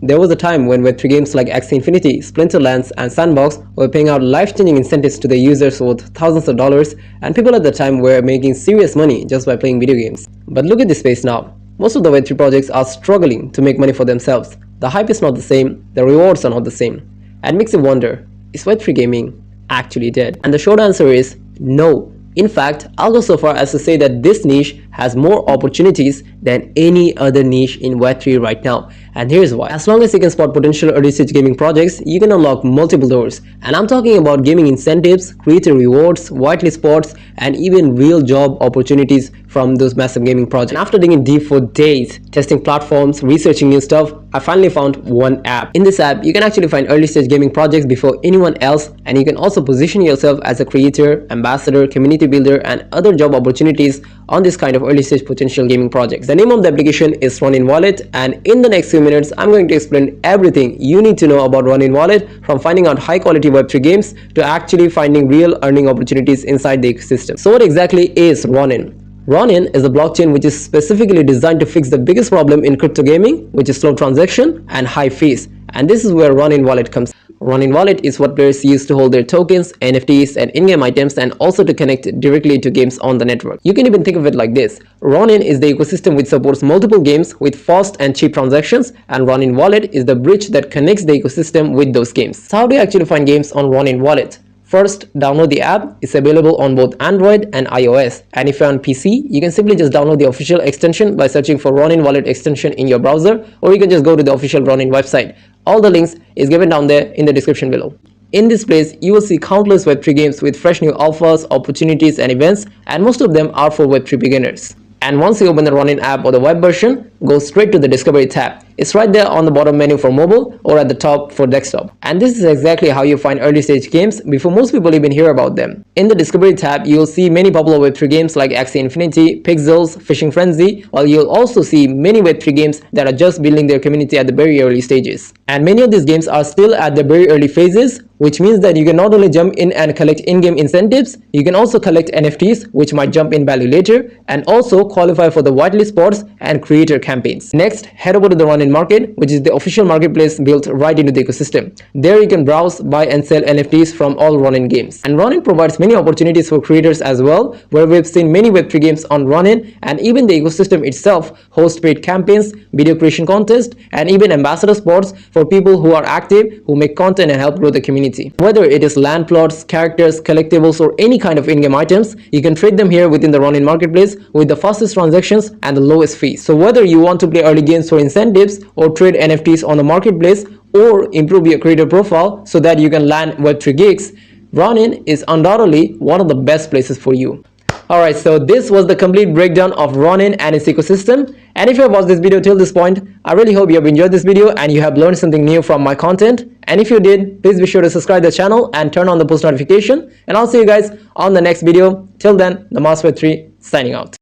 There was a time when Web3 games like Axie Infinity, Splinterlands, and Sandbox were paying out life-changing incentives to their users worth thousands of dollars, and people at the time were making serious money just by playing video games. But look at this space now. Most of the Web3 projects are struggling to make money for themselves. The hype is not the same, the rewards are not the same. And makes you wonder, is Web3 gaming actually dead? And the short answer is no. In fact, I'll go so far as to say that this niche has more opportunities than any other niche in Web3 right now. And here's why. As long as you can spot potential early stage gaming projects, you can unlock multiple doors. And I'm talking about gaming incentives, creator rewards, whitelist spots, and even real job opportunities from those massive gaming projects. And after digging deep for days, testing platforms, researching new stuff, I finally found one app. In this app, you can actually find early stage gaming projects before anyone else, and you can also position yourself as a creator, ambassador, community builder, and other job opportunities on this kind of early stage potential gaming projects. The name of the application is Ronin Wallet, and in the next few minutes, I'm going to explain everything you need to know about Ronin Wallet, from finding out high quality Web3 games to actually finding real earning opportunities inside the ecosystem. So what exactly is Ronin? Ronin is a blockchain which is specifically designed to fix the biggest problem in crypto gaming, which is slow transaction and high fees. And this is where Ronin Wallet comes. Ronin Wallet is what players use to hold their tokens, NFTs, and in-game items, and also to connect directly to games on the network. You can even think of it like this. Ronin is the ecosystem which supports multiple games with fast and cheap transactions, and Ronin Wallet is the bridge that connects the ecosystem with those games. So how do you actually find games on Ronin Wallet? First, download the app. It's available on both Android and iOS. And if you're on PC, you can simply just download the official extension by searching for Ronin Wallet extension in your browser, or you can just go to the official Ronin website. All the links is given down there in the description below. In this place, you will see countless Web3 games with fresh new alphas, opportunities, and events, and most of them are for Web3 beginners. And once you open the Ronin app or the web version, go straight to the Discovery tab. It's right there on the bottom menu for mobile or at the top for desktop. And this is exactly how you find early stage games before most people even hear about them. In the Discovery tab, you'll see many popular Web3 games like Axie Infinity, Pixels, Fishing Frenzy, while you'll also see many Web3 games that are just building their community at the very early stages. And many of these games are still at the very early phases, which means that you can not only jump in and collect in-game incentives, you can also collect NFTs, which might jump in value later, and also qualify for the whitelist spots and creator campaigns. Next, head over to the Ronin Market, which is the official marketplace built right into the ecosystem. There you can browse, buy, and sell NFTs from all Ronin games. And Ronin provides many opportunities for creators as well, where we've seen many Web3 games on Ronin, and even the ecosystem itself hosts paid campaigns, video creation contests, and even ambassador spots for people who are active, who make content and help grow the community. Whether it is land plots, characters, collectibles, or any kind of in-game items, you can trade them here within the Ronin marketplace with the fastest transactions and the lowest fees. So whether you want to play early games for incentives, or trade NFTs on the marketplace, or improve your creator profile so that you can land Web3 gigs, Ronin is undoubtedly one of the best places for you. Alright, so this was the complete breakdown of Ronin and its ecosystem. And if you have watched this video till this point, I really hope you have enjoyed this video and you have learned something new from my content. And if you did, please be sure to subscribe to the channel and turn on the post notification. And I'll see you guys on the next video. Till then, the Web3 signing out.